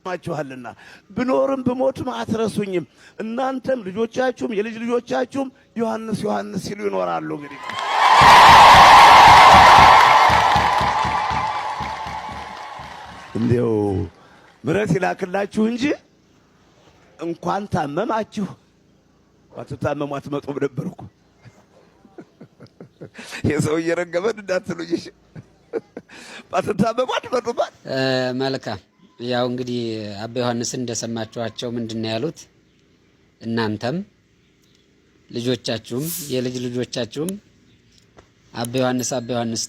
ማችኋልና ብኖርም ብሞትም አትረሱኝም እናንተም ልጆቻችሁም የልጅ ልጆቻችሁም ዮሐንስ ዮሐንስ ሲሉ ይኖራሉ። እንግዲህ እንዴው ምሕረት ይላክላችሁ እንጂ እንኳን ታመማችሁ አትታመሙ አትመጡም ነበርኩ። የሰው እየረገመን እንዳትሉኝ አትታመሙ አትመጡም። መልካም ያው እንግዲህ አባ ዮሐንስን እንደሰማችኋቸው ምንድነው ያሉት? እናንተም ልጆቻችሁም የልጅ ልጆቻችሁም አባ ዮሐንስ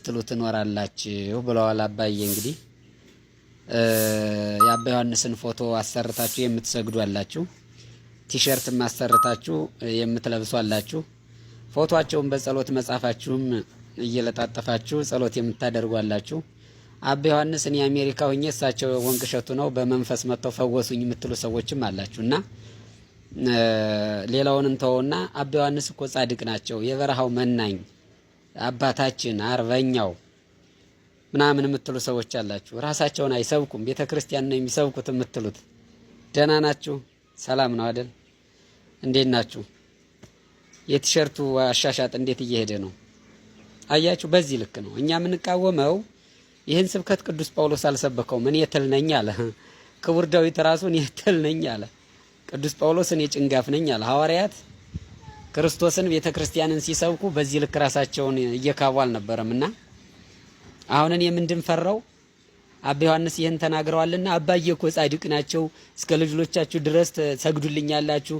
ትሉ ትኖራላችሁ ብለዋል። አባዬ እንግዲህ የአባ ዮሐንስን ፎቶ አሰርታችሁ የምትሰግዱ አላችሁ፣ ቲሸርት ማሰርታችሁ የምትለብሱ አላችሁ፣ ፎቶአቸውን በጸሎት መጻፋችሁም እየለጣጠፋችሁ ጸሎት የምታደርጉ አላችሁ። አባ ዮሐንስን የአሜሪካ ሆኜ እሳቸው ወንቅሸቱ ነው በመንፈስ መጥተው ፈወሱኝ የምትሉ ሰዎችም አላችሁና ሌላውን እንተውና አባ ዮሐንስ እኮ ጻድቅ ናቸው፣ የበረሃው መናኝ አባታችን አርበኛው ምናምን የምትሉ ሰዎች አላችሁ። ራሳቸውን አይሰብኩም፣ ቤተክርስቲያን ነው የሚሰብኩት የምትሉት። ደህና ናችሁ? ሰላም ነው አይደል? እንዴት ናችሁ? የቲሸርቱ አሻሻጥ እንዴት እየሄደ ነው? አያችሁ፣ በዚህ ልክ ነው እኛ የምንቃወመው። ይህን ስብከት ቅዱስ ጳውሎስ አልሰበከውም። እኔ ትል ነኝ አለ። ክቡር ዳዊት ራሱ እኔ ትል ነኝ አለ። ቅዱስ ጳውሎስ እኔ ጭንጋፍ ነኝ አለ። ሐዋርያት ክርስቶስን ቤተክርስቲያንን ሲሰብኩ በዚህ ልክ ራሳቸውን እየካቡ አልነበረምና አሁን እኔ ምንድን ፈራው? አባ ዮሐንስ ይህን ተናግረዋልና አባዬ እኮ ጻድቅ ናቸው እስከ ልጆቻችሁ ድረስ ሰግዱልኛላችሁ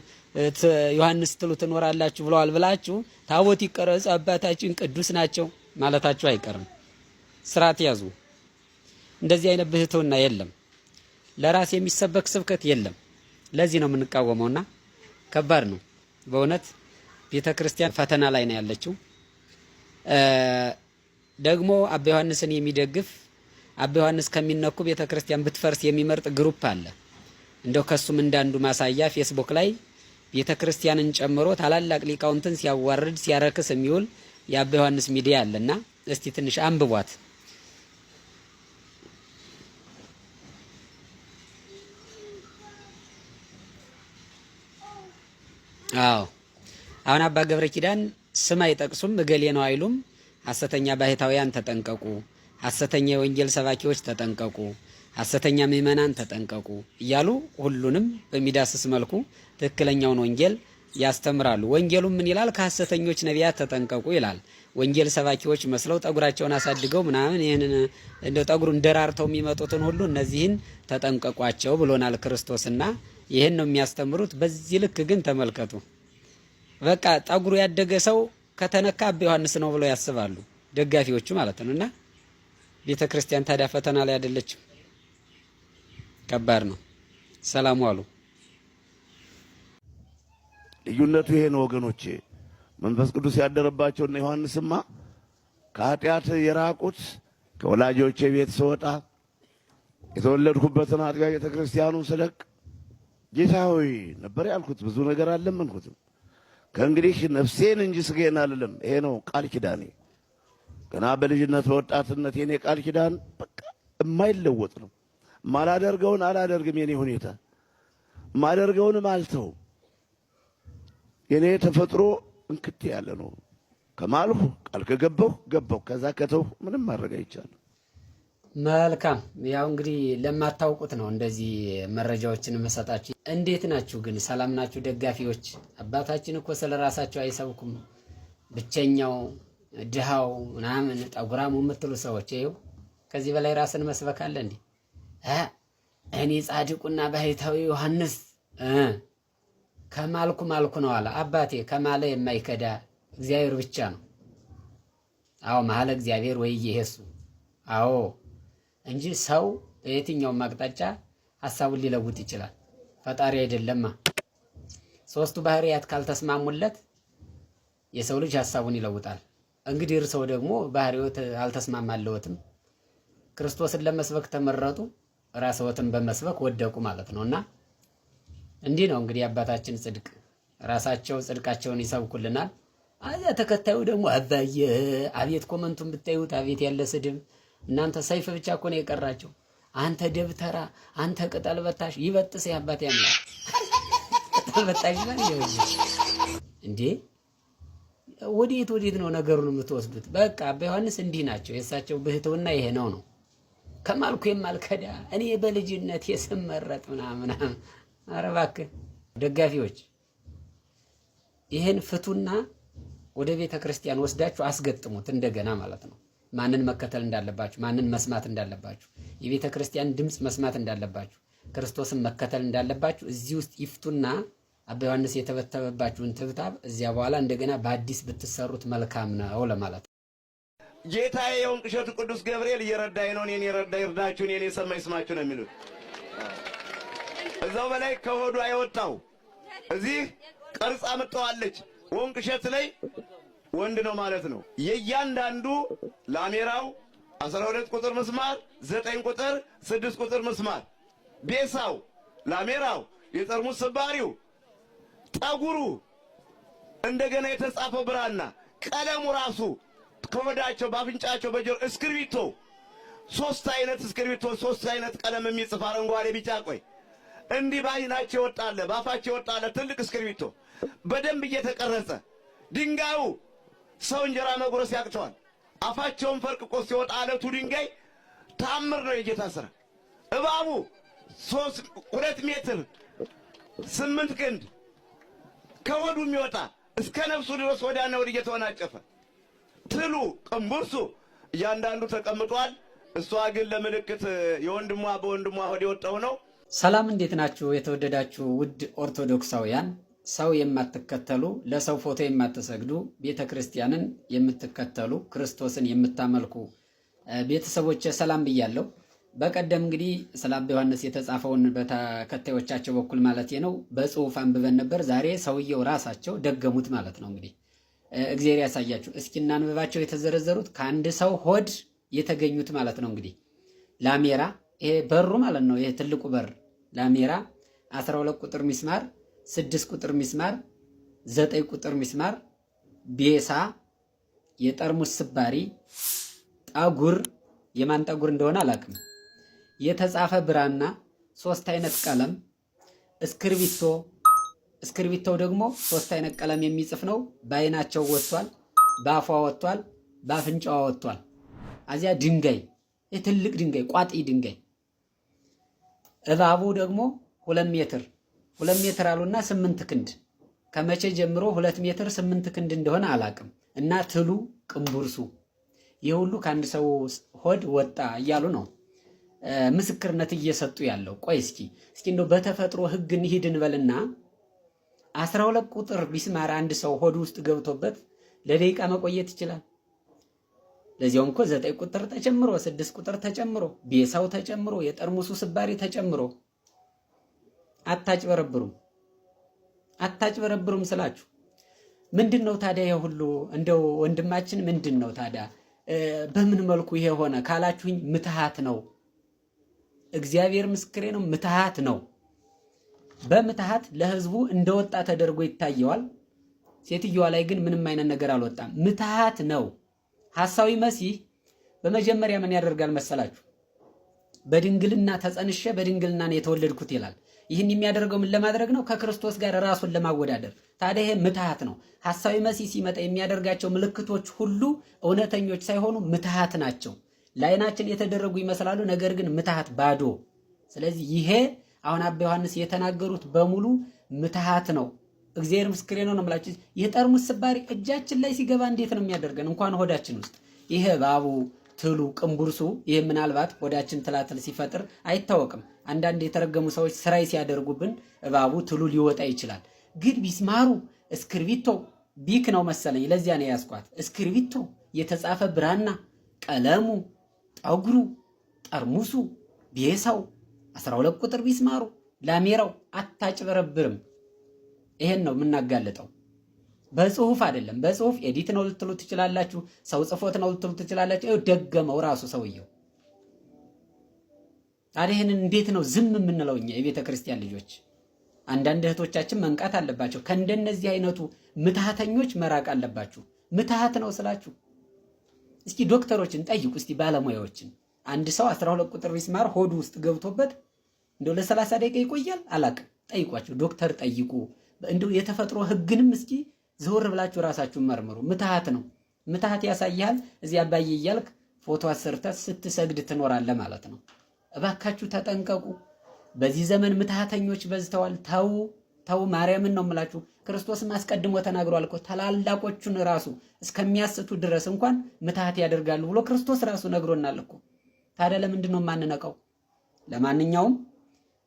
ዮሐንስ ትሉ ትኖራላችሁ ብለዋል ብላችሁ ታቦት ይቀረጽ አባታችን ቅዱስ ናቸው ማለታችሁ አይቀርም። ስርዓት ያዙ። እንደዚህ አይነት ብህትውና የለም። ለራስ የሚሰበክ ስብከት የለም። ለዚህ ነው የምንቃወመውና ከባድ ነው በእውነት ቤተክርስቲያን ፈተና ላይ ነው ያለችው። ደግሞ አባ ዮሐንስን የሚደግፍ አባ ዮሐንስ ከሚነኩ ቤተክርስቲያን ብትፈርስ የሚመርጥ ግሩፕ አለ። እንደው ከሱም እንዳንዱ ማሳያ ፌስቡክ ላይ ቤተክርስቲያንን ጨምሮ ታላላቅ ሊቃውንትን ሲያዋርድ ሲያረክስ የሚውል የአባ ዮሐንስ ሚዲያ አለና እስቲ ትንሽ አንብቧት። አዎ አሁን አባ ገብረ ኪዳን ስም አይጠቅሱም፣ እገሌ ነው አይሉም። ሐሰተኛ ባሕታውያን ተጠንቀቁ፣ ሐሰተኛ የወንጌል ሰባኪዎች ተጠንቀቁ፣ ሐሰተኛ ምእመናን ተጠንቀቁ እያሉ ሁሉንም በሚዳስስ መልኩ ትክክለኛውን ወንጌል ያስተምራሉ። ወንጌሉም ምን ይላል? ከሐሰተኞች ነቢያት ተጠንቀቁ ይላል። ወንጌል ሰባኪዎች መስለው ጠጉራቸውን አሳድገው ምናምን ይሄንን እንደው ጠጉሩን ደራርተው የሚመጡትን ሁሉ እነዚህን ተጠንቀቋቸው ብሎናል ክርስቶስና ይሄን ነው የሚያስተምሩት። በዚህ ልክ ግን ተመልከቱ። በቃ ጠጉሩ ያደገ ሰው ከተነካ አባ ዮሐንስ ነው ብለው ያስባሉ ደጋፊዎቹ ማለት ነውና ቤተክርስቲያን ታዲያ ፈተና ላይ አይደለችም? ከባድ ነው። ሰላም ዋሉ። ልዩነቱ ይሄ ነው ወገኖቼ። መንፈስ ቅዱስ ያደረባቸውና ዮሐንስማ ከኃጢአት የራቁት ከወላጆቼ ቤት ስወጣ የተወለድኩበትን አጥቢያ ቤተክርስቲያኑን ስለቅ ጌታ ሆይ ነበር ያልኩት። ብዙ ነገር አለመንኩትም። ከእንግዲህ ነፍሴን እንጂ ስጋዬን አልልም። ይሄ ነው ቃል ኪዳኔ። ገና በልጅነት በወጣትነት የኔ ቃል ኪዳን በቃ የማይለወጥ ነው። ማላደርገውን አላደርግም። የኔ ሁኔታ ማደርገውንም አልተውም። የኔ ተፈጥሮ እንክት ያለ ነው። ከማልሁ ቃል ከገባሁ ገባሁ። ከዛ ከተው ምንም ማድረግ አይቻልም። መልካም ያው እንግዲህ ለማታውቁት ነው እንደዚህ መረጃዎችን መሰጣችሁ። እንዴት ናችሁ ግን? ሰላም ናችሁ ደጋፊዎች? አባታችን እኮ ስለራሳቸው አይሰብኩም። ብቸኛው ድሃው ምናምን ጠጉራሙ የምትሉ ሰዎች ይኸው ከዚህ በላይ ራስን መስበክ አለ እንዴ? እኔ ጻድቁና ባሕታዊ ዮሐንስ ከማልኩ ማልኩ ነው አለ አባቴ። ከማለ የማይከዳ እግዚአብሔር ብቻ ነው። አዎ መሐለ እግዚአብሔር ወይ ይሄሱ አዎ እንጂ ሰው በየትኛውም አቅጣጫ ሐሳቡን ሊለውጥ ይችላል። ፈጣሪ አይደለማ። ሶስቱ ባህሪያት ካልተስማሙለት የሰው ልጅ ሐሳቡን ይለውጣል። እንግዲህ እርሰው ደግሞ ባህሪዎት አልተስማማለዎትም። ክርስቶስን ለመስበክ ተመረጡ፣ ራስዎትን በመስበክ ወደቁ ማለት ነውና እንዲህ ነው እንግዲህ አባታችን ጽድቅ ራሳቸው ጽድቃቸውን ይሰብኩልናል። አዚያ ተከታዩ ደግሞ አባዬ አቤት ኮመንቱን ብታዩት አቤት ያለ ስድብ። እናንተ ሰይፍ ብቻ እኮ ነው የቀራቸው። አንተ ደብተራ፣ አንተ ቅጠል በታሽ ይበጥስ ያባት ያምላ ቅጠል በታሽ ላይ እንዴ! ወዴት ነው ነገሩን የምትወስዱት? በቃ አባ ዮሐንስ እንዲህ ናቸው። የእሳቸው ብህትውና ይሄ ነው። ከማልኩ የማልከዳ እኔ በልጅነት የስመረጥ ምናምን። ኧረ እባክህ ደጋፊዎች ይሄን ፍቱና ወደ ቤተ ክርስቲያን ወስዳችሁ አስገጥሙት እንደገና ማለት ነው። ማንን መከተል እንዳለባችሁ፣ ማንን መስማት እንዳለባችሁ፣ የቤተ ክርስቲያን ድምፅ መስማት እንዳለባችሁ፣ ክርስቶስን መከተል እንዳለባችሁ እዚህ ውስጥ ይፍቱና አባ ዮሐንስ የተበተበባችሁን ትብታብ እዚያ በኋላ እንደገና በአዲስ ብትሰሩት መልካም ነው ለማለት ነው። ጌታዬ የወንቅ እሸቱ ቅዱስ ገብርኤል እየረዳኝ ነው፣ እኔን የረዳ ይርዳችሁ፣ እኔን የሰማ ይስማችሁ ነው የሚሉት። እዛው በላይ ከሆዱ አይወጣው እዚህ ቀርጻ መጣዋለች። ወንቅ እሸት ላይ ወንድ ነው ማለት ነው። የእያንዳንዱ ላሜራው 12 ቁጥር ምስማር፣ 9 ቁጥር፣ 6 ቁጥር ምስማር፣ ቤሳው፣ ላሜራው፣ የጠርሙስ ስባሪው፣ ጠጉሩ፣ እንደገና የተጻፈው ብራና፣ ቀለሙ ራሱ ከወዳቸው ባፍንጫቸው በጆሮ እስክሪብቶ፣ 3 አይነት እስክሪብቶ፣ 3 አይነት ቀለም የሚጽፍ አረንጓዴ፣ ቢጫ፣ ቆይ እንዲህ ባይናቸው ይወጣለ፣ ባፋቸው ይወጣለ ትልቅ እስክሪብቶ በደንብ እየተቀረጸ ድንጋዩ ሰው እንጀራ መጉረስ ያቅተዋል። አፋቸውን ፈርቅቆ ሲወጣ አለቱ ድንጋይ ታምር ነው የጌታ ስራ። እባቡ 2 ሜትር 8 ክንድ ከወዱ የሚወጣ እስከ ነፍሱ ድረስ ወዲያና ወዲህ እየተወናጨፈ ትሉ ቅንቡርሱ እያንዳንዱ ተቀምጧል። እሷ ግን ለምልክት የወንድሟ በወንድሟ ሆድ የወጣው ነው። ሰላም እንዴት ናችሁ? የተወደዳችሁ ውድ ኦርቶዶክሳውያን፣ ሰው የማትከተሉ ለሰው ፎቶ የማትሰግዱ ቤተ ክርስቲያንን የምትከተሉ ክርስቶስን የምታመልኩ ቤተሰቦች ሰላም ብያለሁ። በቀደም እንግዲህ ስለ አባ ዮሐንስ የተጻፈውን በተከታዮቻቸው በኩል ማለት ነው በጽሁፍ አንብበን ነበር። ዛሬ ሰውየው ራሳቸው ደገሙት ማለት ነው። እንግዲህ እግዚአብሔር ያሳያችሁ። እስኪ እናንብባቸው የተዘረዘሩት ከአንድ ሰው ሆድ የተገኙት ማለት ነው። እንግዲህ ላሜራ፣ ይሄ በሩ ማለት ነው። ይሄ ትልቁ በር ላሜራ 12 ቁጥር ሚስማር፣ 6 ቁጥር ሚስማር፣ 9 ቁጥር ሚስማር፣ ቤሳ፣ የጠርሙስ ስባሪ፣ ጠጉር፣ የማን ጠጉር እንደሆነ አላውቅም፣ የተጻፈ ብራና፣ 3 አይነት ቀለም፣ እስክርቢቶው ደግሞ 3 አይነት ቀለም የሚጽፍ ነው። በአይናቸው ወጥቷል፣ በአፏ ወጥቷል፣ በአፍንጫዋ ወጥቷል። አዚያ ድንጋይ፣ የትልቅ ድንጋይ፣ ቋጢ ድንጋይ። እባቡ ደግሞ 2 ሜትር አሉና 8 ክንድ። ከመቼ ጀምሮ 2 ሜትር 8 ክንድ እንደሆነ አላውቅም። እና ትሉ ቅንቡርሱ ይህ ሁሉ ከአንድ ሰው ሆድ ወጣ እያሉ ነው ምስክርነት እየሰጡ ያለው። ቆይ እስኪ እንደው በተፈጥሮ ሕግ እንሂድ እንበልና 12 ቁጥር ቢስማር አንድ ሰው ሆድ ውስጥ ገብቶበት ለደቂቃ መቆየት ይችላል? ለዚያውም እኮ 9 ቁጥር ተጨምሮ 6 ቁጥር ተጨምሮ ቤሳው ተጨምሮ የጠርሙሱ ስባሪ ተጨምሮ። አታጭበረብሩም ስላችሁ ምንድነው ታዲያ? ይሄ ሁሉ እንደው ወንድማችን ምንድነው ታዲያ? በምን መልኩ ይሄ ሆነ ካላችሁኝ ምትሃት ነው። እግዚአብሔር ምስክሬ ነው፣ ምትሃት ነው። በምትሃት ለህዝቡ እንደወጣ ተደርጎ ይታየዋል። ሴትዮዋ ላይ ግን ምንም አይነት ነገር አልወጣም። ምትሃት ነው። ሐሳዊ መሲህ በመጀመሪያ ምን ያደርጋል መሰላችሁ? በድንግልና ተጸንሼ በድንግልና ነው የተወለድኩት ይላል። ይህን የሚያደርገው ምን ለማድረግ ነው? ከክርስቶስ ጋር ራሱን ለማወዳደር። ታዲያ ይሄ ምትሃት ነው። ሐሳዊ መሲህ ሲመጣ የሚያደርጋቸው ምልክቶች ሁሉ እውነተኞች ሳይሆኑ ምትሃት ናቸው። ለዓይናችን የተደረጉ ይመስላሉ፣ ነገር ግን ምትሃት ባዶ። ስለዚህ ይሄ አሁን አባ ዮሐንስ የተናገሩት በሙሉ ምትሃት ነው። እግዚአብሔር ምስክሬ ነው ነው የምላችሁ። የጠርሙስ ስባሪ እጃችን ላይ ሲገባ እንዴት ነው የሚያደርገን? እንኳን ሆዳችን ውስጥ ይሄ እባቡ፣ ትሉ፣ ቅንቡርሱ ይሄ ምናልባት ሆዳችን ትላትል ሲፈጥር አይታወቅም። አንዳንድ የተረገሙ ሰዎች ስራይ ሲያደርጉብን እባቡ፣ ትሉ ሊወጣ ይችላል። ግን ቢስማሩ፣ እስክርቢቶ ቢክ ነው መሰለኝ፣ ለዚያ ነው ያስኳት። እስክርቢቶ፣ የተጻፈ ብራና፣ ቀለሙ፣ ጠጉሩ፣ ጠርሙሱ፣ ቤሳው፣ 12 ቁጥር ቢስማሩ፣ ላሜራው። አታጭበረብርም። ይሄን ነው የምናጋልጠው። በጽሁፍ አይደለም። በጽሁፍ ኤዲት ነው ልትሉ ትችላላችሁ። ሰው ጽፎት ነው ልትሉ ትችላላችሁ። ይኸው ደገመው ራሱ ሰውየው። ታዲያ ይሄንን እንዴት ነው ዝም የምንለው እኛ የቤተ ክርስቲያን ልጆች? አንዳንድ እህቶቻችን መንቃት አለባቸው። ከእንደነዚህ አይነቱ ምትሃተኞች መራቅ አለባችሁ። ምትሃት ነው ስላችሁ እስኪ ዶክተሮችን ጠይቁ፣ እስቲ ባለሙያዎችን። አንድ ሰው 12 ቁጥር ቢስማር ሆዱ ውስጥ ገብቶበት እንደው ለ30 ደቂቃ ይቆያል? አላቅም። ጠይቋቸው፣ ዶክተር ጠይቁ። እንደው የተፈጥሮ ህግንም እስኪ ዘወር ብላችሁ ራሳችሁን መርምሩ። ምትሃት ነው። ምትሃት ያሳያል። እዚህ አባዬ እያልክ ፎቶ አሰርተህ ስትሰግድ ትኖራለህ ማለት ነው። እባካችሁ ተጠንቀቁ። በዚህ ዘመን ምትሃተኞች በዝተዋል። ተው ማርያምን ነው የምላችሁ። ክርስቶስም አስቀድሞ ተናግሯል እኮ ታላላቆቹን ራሱ እስከሚያስቱ ድረስ እንኳን ምትሃት ያደርጋሉ ብሎ ክርስቶስ ራሱ ነግሮናል እኮ። ታዲያ ለምንድን ነው የማንነቀው? ለማንኛውም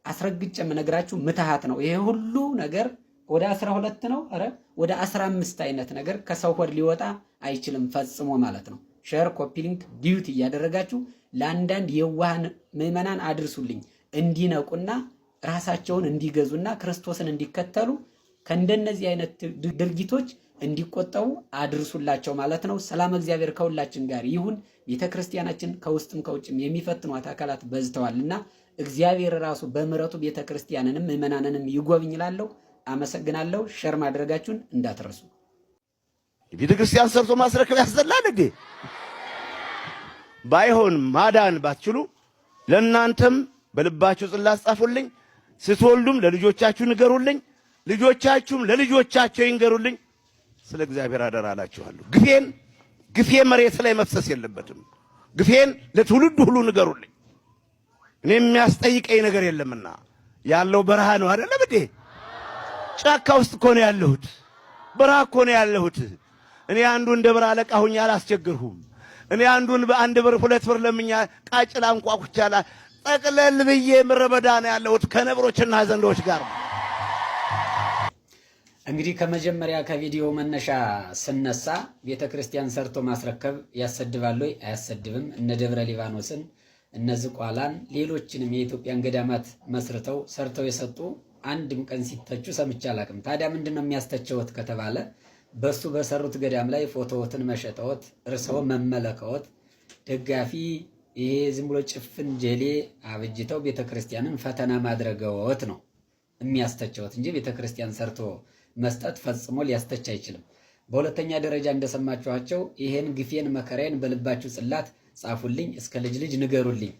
አስረግጬ የምነግራችሁ ምትሃት ነው። ይሄ ሁሉ ነገር ወደ 12 ነው፣ ኧረ ወደ 15 አይነት ነገር ከሰው ሆድ ሊወጣ አይችልም ፈጽሞ ማለት ነው። ሼር፣ ኮፒ ሊንክ፣ ዲዩት እያደረጋችሁ ለአንዳንድ የዋሃን ምዕመናን አድርሱልኝ፣ እንዲነቁና ራሳቸውን እንዲገዙና ክርስቶስን እንዲከተሉ ከእንደነዚህ አይነት ድርጊቶች እንዲቆጠቡ አድርሱላቸው ማለት ነው። ሰላም እግዚአብሔር ከሁላችን ጋር ይሁን። ቤተክርስቲያናችን ከውስጥም ከውጭም የሚፈትኗት አካላት በዝተዋልና እግዚአብሔር ራሱ በምሕረቱ ቤተክርስቲያንንም ምዕመናንንም ይጎብኝላለሁ። አመሰግናለሁ። ሸር ማድረጋችሁን እንዳትረሱ። ቤተክርስቲያን ሰርቶ ማስረከብ ያስጠላል እንዴ? ባይሆን ማዳን ባትችሉ ለእናንተም በልባችሁ ጽላት ጻፉልኝ። ስትወልዱም ለልጆቻችሁ ንገሩልኝ፣ ልጆቻችሁም ለልጆቻቸው ይንገሩልኝ። ስለ እግዚአብሔር አደራ አላችኋለሁ። ግፌ መሬት ላይ መፍሰስ የለበትም። ግፌን ለትውልድ ሁሉ ንገሩልኝ። እኔ የሚያስጠይቀኝ ነገር የለምና ያለው በረሃ ነው አይደለም እንዴ? ጫካ ውስጥ እኮ ነው ያለሁት፣ በረሃ እኮ ነው ያለሁት። እኔ አንዱን ደብረ አለቃ ሁኜ አላስቸግርሁም። እኔ አንዱን በአንድ ብር 2 ብር ለምኛ ቃጭላ እንቋቁቻላ ጠቅለል ብዬ ምድረ በዳ ነው ያለሁት ከነብሮችና ዘንዶች ጋር። እንግዲህ ከመጀመሪያ ከቪዲዮ መነሻ ስነሳ ቤተክርስቲያን ሰርቶ ማስረከብ ያሰድባል ወይ? አያሰድብም። እነ ደብረ ሊባኖስን እነ ዝቋላን ሌሎችንም የኢትዮጵያን ገዳማት መስርተው ሰርተው የሰጡ አንድም ቀን ሲተቹ ሰምቼ አላቅም። ታዲያ ምንድነው የሚያስተቸውት ከተባለ በሱ በሰሩት ገዳም ላይ ፎቶዎትን መሸጠዎት፣ እርሰው መመለከዎት፣ ደጋፊ ይሄ ዝም ብሎ ጭፍን ጀሌ አብጅተው ቤተክርስቲያንን ፈተና ማድረገዎት ነው የሚያስተቸውት እንጂ ቤተክርስቲያን ሰርቶ መስጠት ፈጽሞ ሊያስተች አይችልም። በሁለተኛ ደረጃ እንደሰማችኋቸው ይሄን ግፌን መከራዬን በልባችሁ ጽላት ጻፉልኝ፣ እስከ ልጅ ልጅ ንገሩልኝ።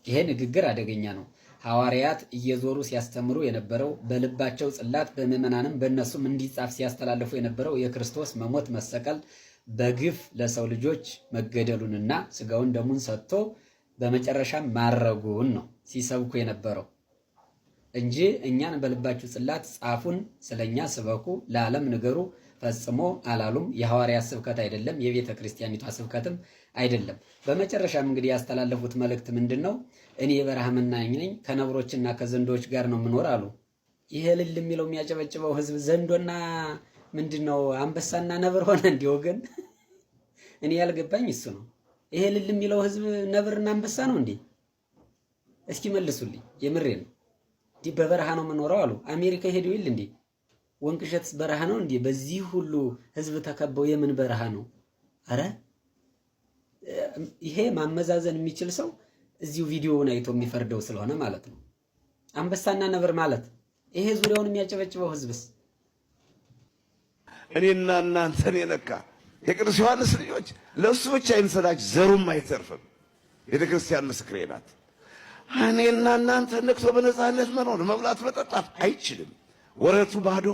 ይሄ ንግግር አደገኛ ነው። ሐዋርያት እየዞሩ ሲያስተምሩ የነበረው በልባቸው ጽላት በምዕመናንም በእነሱም እንዲጻፍ ሲያስተላልፉ የነበረው የክርስቶስ መሞት መሰቀል በግፍ ለሰው ልጆች መገደሉንና ስጋውን ደሙን ሰጥቶ በመጨረሻም ማረጉን ነው ሲሰብኩ የነበረው እንጂ እኛን በልባችሁ ጽላት ጻፉን፣ ስለኛ ስበኩ፣ ለዓለም ንገሩ ፈጽሞ አላሉም። የሐዋርያት ስብከት አይደለም፣ የቤተ ክርስቲያኒቷ ስብከትም አይደለም። በመጨረሻም እንግዲህ ያስተላለፉት መልእክት ምንድነው? እኔ የበረሃ መናኝ ነኝ፣ ከነብሮችና ከዘንዶች ጋር ነው የምኖር አሉ። ይሄ ልል የሚለው የሚያጨበጭበው ህዝብ ዘንዶና ምንድነው አንበሳና ነብር ሆነ እንዲህ ወገን? እኔ ያልገባኝ እሱ ነው። ይሄ ልል የሚለው ህዝብ ነብርና አንበሳ ነው እንዴ? እስኪ መልሱልኝ። የምሬ ነው። እንዲህ በበረሃ ነው የምኖረው አሉ። አሜሪካ ሄዱ ይል እንዴ? ወንቅሸትስ በረሃ ነው እንዴ? በዚህ ሁሉ ህዝብ ተከበው የምን በረሃ ነው? አረ ይሄ ማመዛዘን የሚችል ሰው እዚሁ ቪዲዮውን አይቶ የሚፈርደው ስለሆነ ማለት ነው። አንበሳና ነብር ማለት ይሄ ዙሪያውን የሚያጨበጭበው ህዝብስ? እኔና እናንተን የነካ የቅዱስ ዮሐንስ ልጆች ለእሱ ብቻ አይምሰላችሁ፣ ዘሩም አይተርፍም። ቤተክርስቲያን ምስክሬ ናት። እኔና እናንተ ነክቶ በነፃነት መኖር መብላት መጠጣት አይችልም። ወረቱ ባዶ፣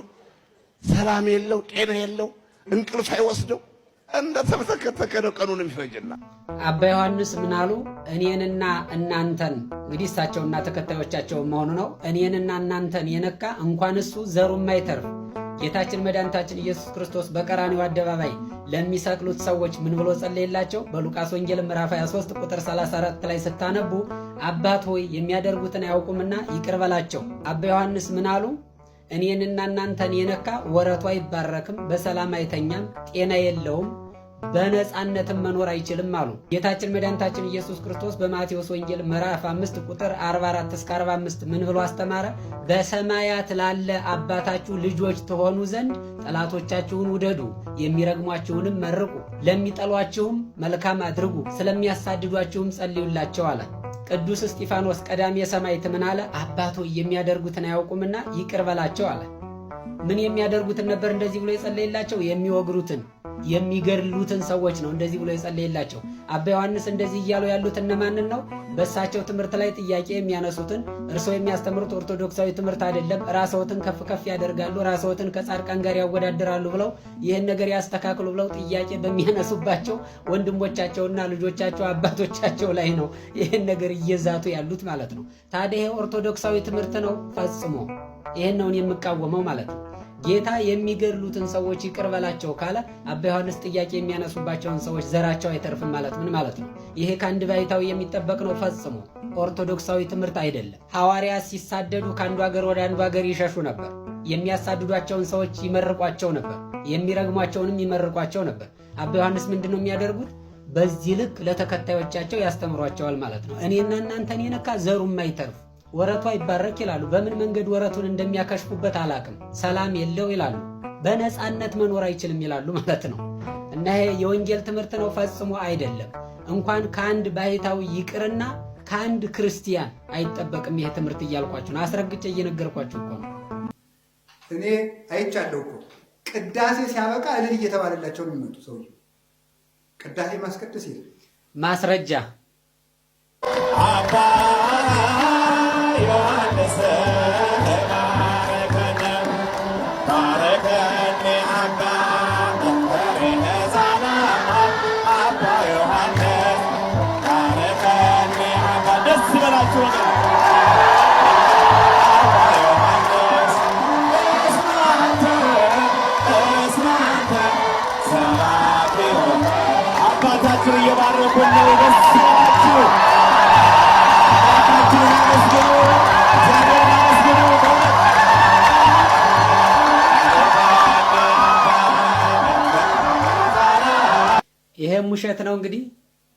ሰላም የለው፣ ጤና የለው፣ እንቅልፍ አይወስደው፣ እንደ ተመተከተከ ነው ቀኑን የሚፈጅና አባ ዮሐንስ ምን አሉ? እኔንና እናንተን እንግዲህ እሳቸውና ተከታዮቻቸው መሆኑ ነው። እኔንና እናንተን የነካ እንኳን እሱ ዘሩም አይተርፍ። ጌታችን መድኃኒታችን ኢየሱስ ክርስቶስ በቀራንዮ አደባባይ ለሚሰቅሉት ሰዎች ምን ብሎ ጸለየላቸው? በሉቃስ ወንጌል ምዕራፍ 23 ቁጥር 34 ላይ ስታነቡ አባት ሆይ የሚያደርጉትን አያውቁምና ይቅር በላቸው። አባ ዮሐንስ ምን አሉ? እኔንና እናንተን የነካ ወረቱ አይባረክም፣ በሰላም አይተኛም፣ ጤና የለውም፣ በነፃነትም መኖር አይችልም አሉ። ጌታችን መድኃኒታችን ኢየሱስ ክርስቶስ በማቴዎስ ወንጌል ምዕራፍ 5 ቁጥር 44 እስከ 45 ምን ብሎ አስተማረ? በሰማያት ላለ አባታችሁ ልጆች ትሆኑ ዘንድ ጠላቶቻችሁን ውደዱ፣ የሚረግሟችሁንም መርቁ፣ ለሚጠሏችሁም መልካም አድርጉ፣ ስለሚያሳድዷችሁም ጸልዩላቸው አለ። ቅዱስ እስጢፋኖስ ቀዳሜ ሰማዕት ምን አለ? አባቶ የሚያደርጉትን አያውቁምና ይቅር በላቸው አለ። ምን የሚያደርጉትን ነበር እንደዚህ ብሎ የጸለየላቸው? የሚወግሩትን የሚገድሉትን ሰዎች ነው እንደዚህ ብሎ የጸለየላቸው። አባ ዮሐንስ እንደዚህ እያሉ ያሉት እነማንን ነው? በእሳቸው ትምህርት ላይ ጥያቄ የሚያነሱትን፣ እርስዎ የሚያስተምሩት ኦርቶዶክሳዊ ትምህርት አይደለም፣ ራስዎትን ከፍ ከፍ ያደርጋሉ፣ ራስዎትን ከጻድቃን ጋር ያወዳድራሉ ብለው ይህን ነገር ያስተካክሉ ብለው ጥያቄ በሚያነሱባቸው ወንድሞቻቸውና ልጆቻቸው አባቶቻቸው ላይ ነው ይህን ነገር እየዛቱ ያሉት ማለት ነው። ታዲያ ይሄ ኦርቶዶክሳዊ ትምህርት ነው? ፈጽሞ ይህን ነውን የምቃወመው ማለት ነው። ጌታ የሚገድሉትን ሰዎች ይቅር በላቸው ካለ አባ ዮሐንስ ጥያቄ የሚያነሱባቸውን ሰዎች ዘራቸው አይተርፍም ማለት ምን ማለት ነው? ይሄ ከአንድ ባይታዊ የሚጠበቅ ነው። ፈጽሞ ኦርቶዶክሳዊ ትምህርት አይደለም። ሐዋርያት ሲሳደዱ ከአንዱ ሀገር ወደ አንዱ ሀገር ይሸሹ ነበር። የሚያሳድዷቸውን ሰዎች ይመርቋቸው ነበር፣ የሚረግሟቸውንም ይመርቋቸው ነበር። አባ ዮሐንስ ምንድን ነው የሚያደርጉት? በዚህ ልክ ለተከታዮቻቸው ያስተምሯቸዋል ማለት ነው። እኔና እናንተን የነካ ዘሩም አይተርፍ፣ ወረቱ አይባረክ ይላሉ። በምን መንገድ ወረቱን እንደሚያከሽፉበት አላቅም። ሰላም የለው ይላሉ። በነፃነት መኖር አይችልም ይላሉ ማለት ነው። እና ይሄ የወንጌል ትምህርት ነው? ፈጽሞ አይደለም። እንኳን ከአንድ ባሕታዊ ይቅርና ከአንድ ክርስቲያን አይጠበቅም ይሄ ትምህርት እያልኳችሁ ነው። አስረግጬ እየነገርኳችሁ እኮ ነው። እኔ አይቻለሁ እኮ ቅዳሴ ሲያበቃ እልል እየተባለላቸው ነው የሚመጡ ሰው። ቅዳሴ ማስቀደስ የለም ማስረጃ አባታችን እየባረኩን ነው። ደስ ይላችሁ። አባታችንን አመስግኑ። እግዚአብሔርን አመስግኑ። ይሄም ውሸት ነው። እንግዲህ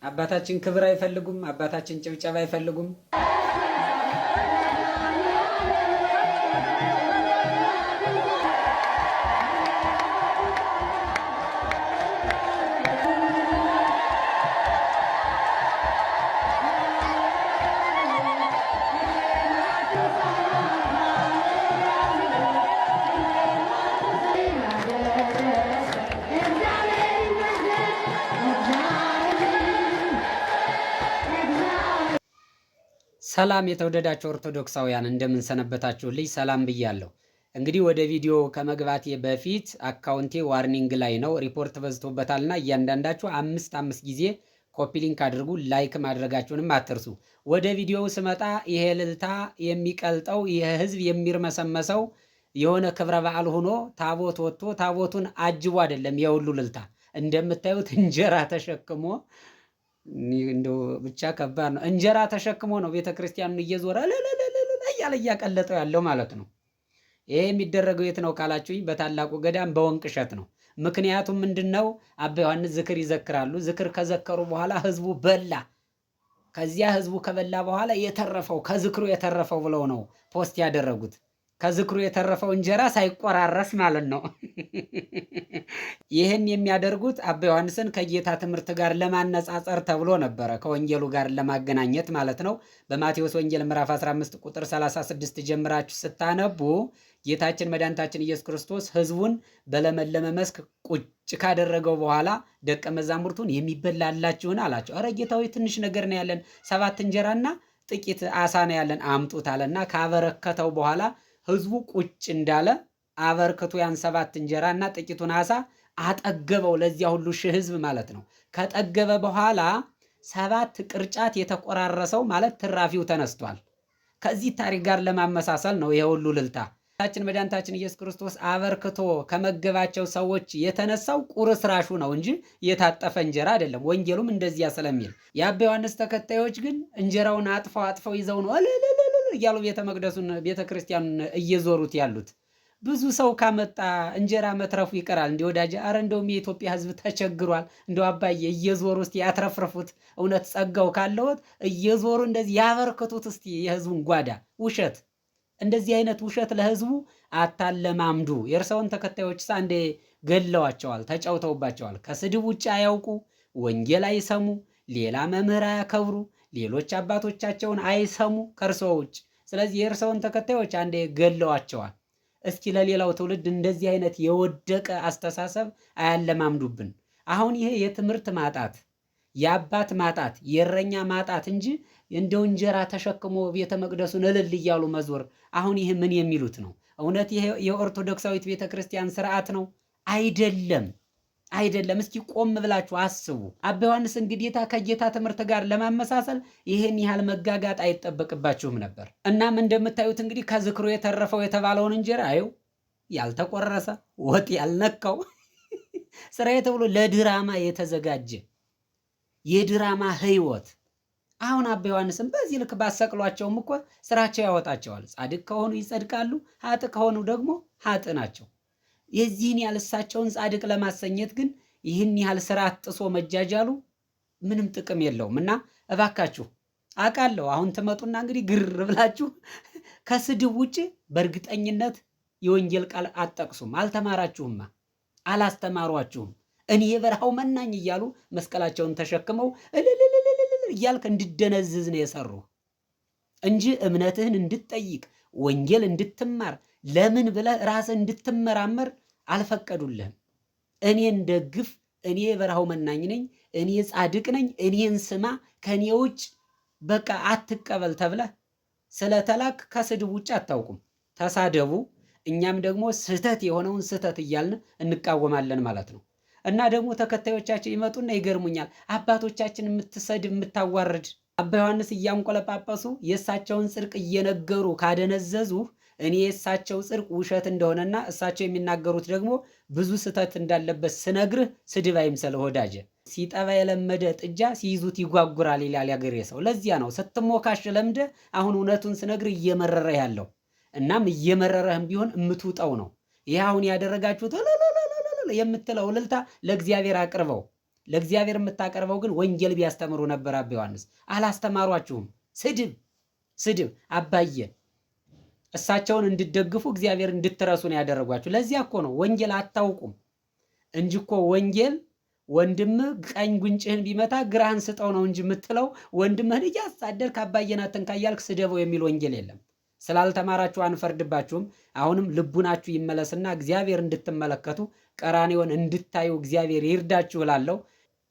አባታችን ክብር አይፈልጉም። አባታችን ጭብጨባ አይፈልጉም። ሰላም የተወደዳችሁ ኦርቶዶክሳውያን እንደምን ሰነበታችሁልኝ? ሰላም ብያለሁ። እንግዲህ ወደ ቪዲዮ ከመግባቴ በፊት አካውንቴ ዋርኒንግ ላይ ነው፣ ሪፖርት በዝቶበታልና እያንዳንዳችሁ አምስት ጊዜ ኮፒ ሊንክ አድርጉ፣ ላይክ ማድረጋችሁንም አትርሱ። ወደ ቪዲዮው ስመጣ ይሄ እልልታ የሚቀልጠው ይሄ ህዝብ የሚርመሰመሰው የሆነ ክብረ በዓል ሆኖ ታቦት ወጥቶ ታቦቱን አጅቦ አይደለም። የሁሉ እልልታ እንደምታዩት እንጀራ ተሸክሞ እንደው ብቻ ከባድ ነው። እንጀራ ተሸክሞ ነው ቤተክርስቲያኑን እየዞረ እያለ እያቀለጠው ያለው ማለት ነው። ይሄ የሚደረገው የት ነው ካላችሁኝ፣ በታላቁ ገዳም በወንቅ እሸት ነው። ምክንያቱም ምንድነው? አባ ዮሐንስ ዝክር ይዘክራሉ። ዝክር ከዘከሩ በኋላ ህዝቡ በላ። ከዚያ ህዝቡ ከበላ በኋላ የተረፈው ከዝክሩ የተረፈው ብለው ነው ፖስት ያደረጉት። ከዝክሩ የተረፈው እንጀራ ሳይቆራረስ ማለት ነው። ይህን የሚያደርጉት አባ ዮሐንስን ከጌታ ትምህርት ጋር ለማነጻጸር ተብሎ ነበረ፣ ከወንጌሉ ጋር ለማገናኘት ማለት ነው። በማቴዎስ ወንጌል ምዕራፍ 15 ቁጥር 36 ጀምራችሁ ስታነቡ ጌታችን መድኃኒታችን ኢየሱስ ክርስቶስ ህዝቡን በለመለመ መስክ ቁጭ ካደረገው በኋላ ደቀ መዛሙርቱን የሚበላላችሁን አላቸው። ኧረ ጌታዊ ትንሽ ነገር ነው ያለን፣ 7 እንጀራና ጥቂት አሳ ነው ያለን፣ አምጡት አለና ካበረከተው በኋላ ህዝቡ ቁጭ እንዳለ አበርክቶ ያን 7 እንጀራና ጥቂቱን አሳ አጠገበው። ለዚያ ሁሉ ሺህ ህዝብ ማለት ነው። ከጠገበ በኋላ 7 ቅርጫት የተቆራረሰው ማለት ትራፊው ተነስቷል። ከዚህ ታሪክ ጋር ለማመሳሰል ነው ይሄ ሁሉ እልልታ። ጌታችን መድኃኒታችን ኢየሱስ ክርስቶስ አበርክቶ ከመገባቸው ሰዎች የተነሳው ቁርስራሹ ነው እንጂ የታጠፈ እንጀራ አይደለም። ወንጌሉም እንደዚያ ስለሚል የአባ ዮሐንስ ተከታዮች ግን እንጀራውን አጥፈው ይዘው ነው እያሉ ቤተ መቅደሱን ቤተ ክርስቲያኑን እየዞሩት ያሉት። ብዙ ሰው ካመጣ እንጀራ መትረፉ ይቀራል። እንዲ ወዳጅ፣ አረ እንደውም የኢትዮጵያ ህዝብ ተቸግሯል። እንደው አባዬ እየዞሩ እስቲ ያትረፍርፉት። እውነት ጸጋው ካለዎት እየዞሩ እንደዚህ ያበርክቱት እስቲ የህዝቡን ጓዳ። ውሸት፣ እንደዚህ አይነት ውሸት ለህዝቡ አታለማምዱ። የእርሰውን ተከታዮች አንዴ ገለዋቸዋል፣ ተጫውተውባቸዋል። ከስድብ ውጭ አያውቁ፣ ወንጌል አይሰሙ፣ ሌላ መምህር አያከብሩ፣ ሌሎች አባቶቻቸውን አይሰሙ ከእርሶ ውጭ። ስለዚህ የእርሰውን ተከታዮች አንዴ ገለዋቸዋል። እስኪ ለሌላው ትውልድ እንደዚህ አይነት የወደቀ አስተሳሰብ አያለማምዱብን። አሁን ይሄ የትምህርት ማጣት፣ የአባት ማጣት፣ የእረኛ ማጣት እንጂ እንደው እንጀራ ተሸክሞ ቤተ መቅደሱን እልል እያሉ መዞር አሁን ይሄ ምን የሚሉት ነው? እውነት ይሄ የኦርቶዶክሳዊት ቤተ ክርስቲያን ስርዓት ነው? አይደለም፣ አይደለም። እስኪ ቆም ብላችሁ አስቡ። አባ ዮሐንስን ግዴታ ከጌታ ትምህርት ጋር ለማመሳሰል ይሄን ያህል መጋጋጥ አይጠበቅባችሁም ነበር። እናም እንደምታዩት እንግዲህ ከዝክሩ የተረፈው የተባለውን እንጀራ አዩ ያልተቆረሰ ወጥ ያልነካው ስራዬ ተብሎ ለድራማ የተዘጋጀ የድራማ ህይወት። አሁን አባ ዮሐንስን በዚህ ልክ ባሰቅሏቸውም እኮ ስራቸው ያወጣቸዋል። ጻድቅ ከሆኑ ይጸድቃሉ፣ ሀጥ ከሆኑ ደግሞ ሀጥ ናቸው። የዚህን ያህል እሳቸውን ጻድቅ ለማሰኘት ግን ይህን ያህል ስርዓት ጥሶ መጃጃሉ ምንም ጥቅም የለውም። እና እባካችሁ አውቃለሁ አሁን ትመጡና እንግዲህ ግር ብላችሁ ከስድብ ውጭ በእርግጠኝነት የወንጌል ቃል አትጠቅሱም። አልተማራችሁማ፣ አላስተማሯችሁም። እኔ የበረሃው መናኝ እያሉ መስቀላቸውን ተሸክመው እልልልልልል እያልክ እንድደነዝዝ ነው የሰሩ እንጂ እምነትህን እንድትጠይቅ ወንጌል እንድትማር ለምን ብለህ ራስህ እንድትመራመር አልፈቀዱልህም። እኔን ደግፍ፣ እኔ የበረሃው መናኝ ነኝ፣ እኔ ጻድቅ ነኝ፣ እኔን ስማ፣ ከኔ ውጭ በቃ አትቀበል ተብለህ ስለተላክ ከስድብ ውጭ አታውቁም። ተሳደቡ፣ እኛም ደግሞ ስህተት የሆነውን ስህተት እያልን እንቃወማለን ማለት ነው። እና ደግሞ ተከታዮቻችን ይመጡና ይገርሙኛል። አባቶቻችን የምትሰድብ የምታዋርድ አባ ዮሐንስ እያንቆለጳጳሱ የእሳቸውን ጽድቅ እየነገሩ ካደነዘዙ እኔ የእሳቸው ጽድቅ ውሸት እንደሆነና እሳቸው የሚናገሩት ደግሞ ብዙ ስህተት እንዳለበት ስነግርህ ስድብ አይምሰልህ ወዳጄ። ሲጠባ የለመደ ጥጃ ሲይዙት ይጓጉራል ይላል ያገሬ ሰው። ለዚያ ነው ስትሞካሽ ለምደ አሁን እውነቱን ስነግርህ እየመረረ ያለው። እናም እየመረረህም ቢሆን የምትውጠው ነው። ይህ አሁን ያደረጋችሁት የምትለው እልልታ ለእግዚአብሔር አቅርበው። ለእግዚአብሔር የምታቀርበው ግን ወንጌል ቢያስተምሩ ነበር። አባ ዮሐንስ አላስተማሯችሁም። ስድብ አባየ እሳቸውን እንድትደግፉ እግዚአብሔር እንድትረሱ ነው ያደረጓችሁ። ለዚያ እኮ ነው ወንጌል አታውቁም እንጂ እኮ ወንጌል ወንድም ቀኝ ጉንጭህን ቢመታ ግራህን ስጠው ነው እንጂ የምትለው ወንድምህን እያሳደድክ አባየን አትንካ እያልክ ስደበው የሚል ወንጌል የለም። ስላልተማራችሁ አንፈርድባችሁም። አሁንም ልቡናችሁ ይመለስና እግዚአብሔር እንድትመለከቱ ቀራንዮን እንድታዩ እግዚአብሔር ይርዳችሁ እላለሁ።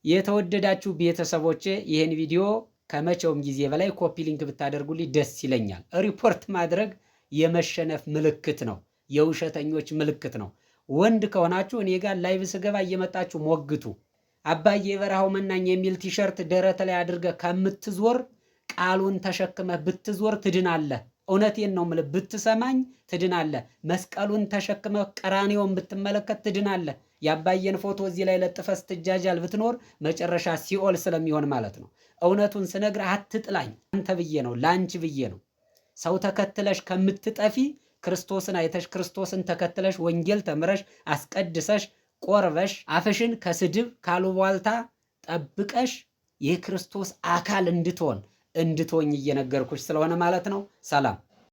የተወደዳችሁ ቤተሰቦቼ ይህን ቪዲዮ ከመቼውም ጊዜ በላይ ኮፒ ሊንክ ብታደርጉልኝ ደስ ይለኛል። ሪፖርት ማድረግ የመሸነፍ ምልክት ነው፣ የውሸተኞች ምልክት ነው። ወንድ ከሆናችሁ እኔ ጋር ላይቭ ስገባ እየመጣችሁ ሞግቱ። አባዬ የበረሃው መናኝ የሚል ቲሸርት ደረት ላይ አድርገህ ከምትዞር ቃሉን ተሸክመህ ብትዞር ትድናለህ። እውነቴን ነው የምልህ፣ ብትሰማኝ ትድናለህ። መስቀሉን ተሸክመህ ቀራንዮን ብትመለከት ትድናለህ። የአባየን ፎቶ እዚህ ላይ ለጥፈህ ስትጃጃል ብትኖር መጨረሻ ሲኦል ስለሚሆን ማለት ነው። እውነቱን ስነግርህ አትጥላኝ። አንተ ብዬ ነው፣ ለአንቺ ብዬ ነው። ሰው ተከትለሽ ከምትጠፊ ክርስቶስን አይተሽ ክርስቶስን ተከትለሽ ወንጌል ተምረሽ አስቀድሰሽ ቆርበሽ አፍሽን ከስድብ ካሉባልታ ጠብቀሽ የክርስቶስ አካል እንድትሆኝ እየነገርኩሽ ስለሆነ ማለት ነው። ሰላም።